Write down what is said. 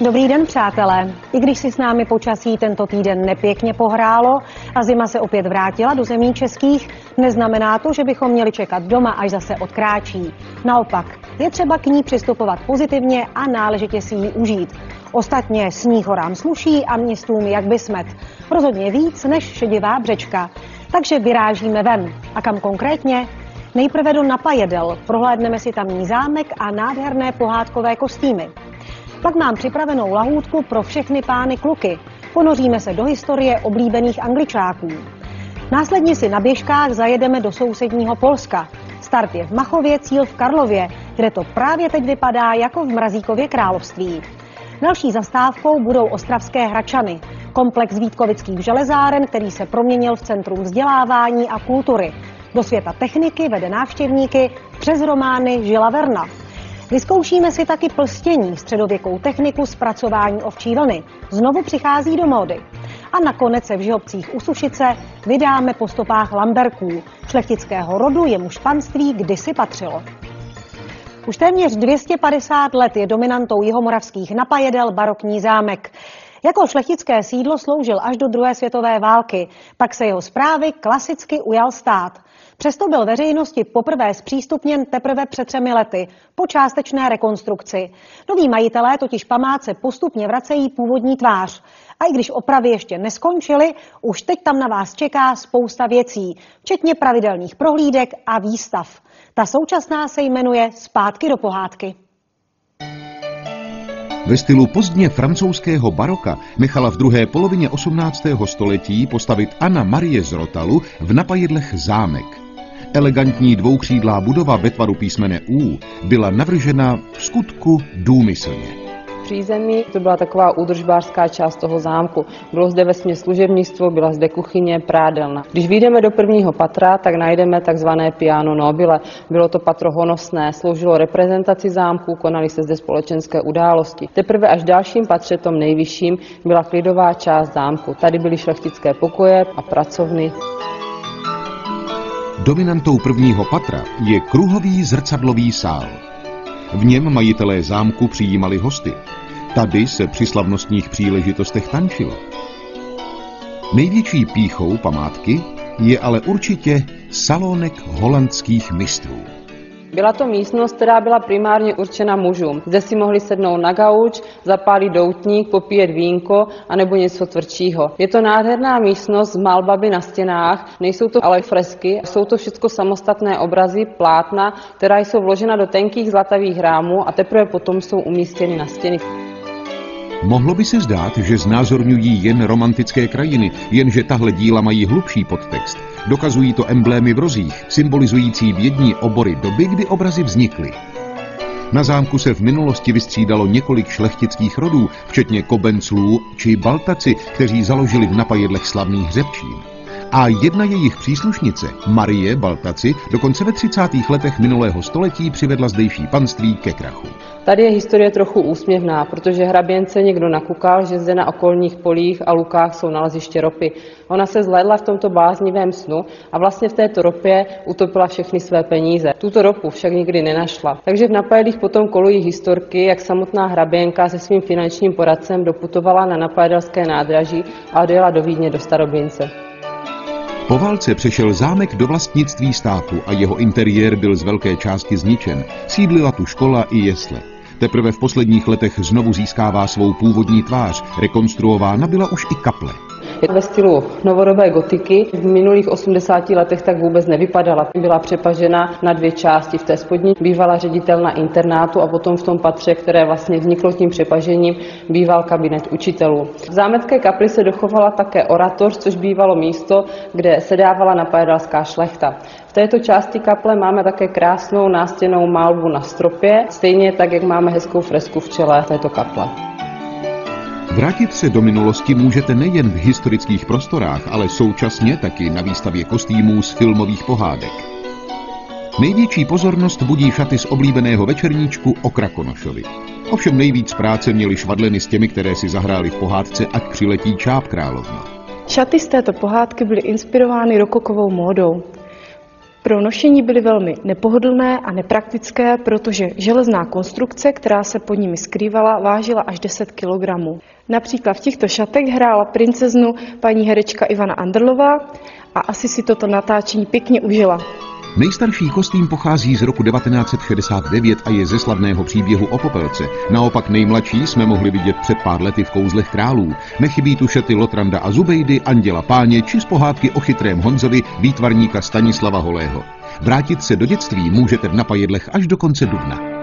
Dobrý den, přátelé. I když si s námi počasí tento týden nepěkně pohrálo a zima se opět vrátila do zemí českých, neznamená to, že bychom měli čekat doma, až zase odkráčí. Naopak, je třeba k ní přistupovat pozitivně a náležitě si ji užít. Ostatně sníh horám sluší a městům jak by smet. Rozhodně víc než šedivá břečka. Takže vyrážíme ven. A kam konkrétně? Nejprve do Napajedel. Prohlédneme si tamní zámek a nádherné pohádkové kostýmy. Pak mám připravenou lahůdku pro všechny pány kluky. Ponoříme se do historie oblíbených Angličáků. Následně si na běžkách zajedeme do sousedního Polska. Start je v Machově, cíl v Karlově, kde to právě teď vypadá jako v Mrazíkově království. Další zastávkou budou ostravské Hračany, komplex vítkovických železáren, který se proměnil v centrum vzdělávání a kultury. Do světa techniky vede návštěvníky přes romány Žila Verna. Vyzkoušíme si taky plstění, středověkou techniku zpracování ovčí vlny. Znovu přichází do módy. A nakonec se v Žihobcích u Sušice vydáme po stopách Lamberků, šlechtického rodu, jemuž panství kdysi patřilo. Už téměř 250 let je dominantou jihomoravských Napajedel barokní zámek. Jako šlechtické sídlo sloužil až do druhé světové války, pak se jeho správy klasicky ujal stát. Přesto byl veřejnosti poprvé zpřístupněn teprve před 3 lety, po částečné rekonstrukci. Noví majitelé totiž památce postupně vracejí původní tvář. A i když opravy ještě neskončily, už teď tam na vás čeká spousta věcí, včetně pravidelných prohlídek a výstav. Ta současná se jmenuje Zpátky do pohádky. Ve stylu pozdně francouzského baroka nechala v druhé polovině 18. století postavit Anna Marie z Rotalu v Napajedlech zámek. Elegantní dvoukřídlá budova ve tvaru písmene U byla navržena v skutku důmyslně. Přízemí to byla taková údržbářská část toho zámku. Bylo zde vesměs služebnictvo, byla zde kuchyně, prádelna. Když vyjdeme do prvního patra, tak najdeme takzvané piano nobile. Bylo to patro honosné, sloužilo reprezentaci zámku, konaly se zde společenské události. Teprve až v dalším patře, tom nejvyšším, byla klidová část zámku. Tady byly šlechtické pokoje a pracovny. Dominantou prvního patra je kruhový zrcadlový sál. V něm majitelé zámku přijímali hosty. Tady se při slavnostních příležitostech tančilo. Největší pýchou památky je ale určitě salonek holandských mistrů. Byla to místnost, která byla primárně určena mužům. Zde si mohli sednout na gauč, zapálit doutník, popíjet vínko anebo něco tvrdšího. Je to nádherná místnost s malbami na stěnách, nejsou to ale fresky, jsou to všechno samostatné obrazy, plátna, která jsou vložena do tenkých zlatavých rámů a teprve potom jsou umístěny na stěny. Mohlo by se zdát, že znázorňují jen romantické krajiny, jenže tahle díla mají hlubší podtext. Dokazují to emblémy v rozích, symbolizující vědní obory doby, kdy obrazy vznikly. Na zámku se v minulosti vystřídalo několik šlechtických rodů, včetně Kobenclů či Baltaci, kteří založili v Napajedlech slavný hřebčín. A jedna jejich příslušnice, Marie Baltaci, dokonce ve 30. letech minulého století přivedla zdejší panství ke krachu. Tady je historie trochu úsměvná, protože hraběnce někdo nakukal, že zde na okolních polích a lukách jsou naleziště ropy. Ona se zhlédla v tomto bláznivém snu a vlastně v této ropě utopila všechny své peníze. Tuto ropu však nikdy nenašla. Takže v Napajedlích potom kolují historky, jak samotná hraběnka se svým finančním poradcem doputovala na napajedelské nádraží a odjela do Vídně do Starobince. Po válce přešel zámek do vlastnictví státu a jeho interiér byl z velké části zničen. Sídlila tu škola i jesle. Teprve v posledních letech znovu získává svou původní tvář. Rekonstruována byla už i kaple. Je ve stylu novodobé gotiky. V minulých 80 letech tak vůbec nevypadala. Byla přepažena na 2 části. V té spodní bývala ředitelna internátu a potom v tom patře, které vlastně vzniklo tím přepažením, býval kabinet učitelů. V zámecké kapli se dochovala také oratoř, což bývalo místo, kde sedávala napajedelská šlechta. V této části kaple máme také krásnou nástěnnou malbu na stropě, stejně tak, jak máme hezkou fresku v čele této kaple. Vrátit se do minulosti můžete nejen v historických prostorách, ale současně taky na výstavě kostýmů z filmových pohádek. Největší pozornost budí šaty z oblíbeného večerníčku o Krakonošovi. Ovšem nejvíc práce měly švadleny s těmi, které si zahrály v pohádce Ať přiletí Čáp královna. Šaty z této pohádky byly inspirovány rokokovou módou. Pro nošení byly velmi nepohodlné a nepraktické, protože železná konstrukce, která se pod nimi skrývala, vážila až 10 kg. Například v těchto šatech hrála princeznu paní herečka Ivana Anderlová a asi si toto natáčení pěkně užila. Nejstarší kostým pochází z roku 1969 a je ze slavného příběhu o Popelce. Naopak nejmladší jsme mohli vidět před pár lety v Kouzlech králů. Nechybí tu šaty Lotranda a Zubejdy, Anděla Páně či z pohádky o chytrém Honzovi výtvarníka Stanislava Holého. Vrátit se do dětství můžete v Napajedlech až do konce dubna.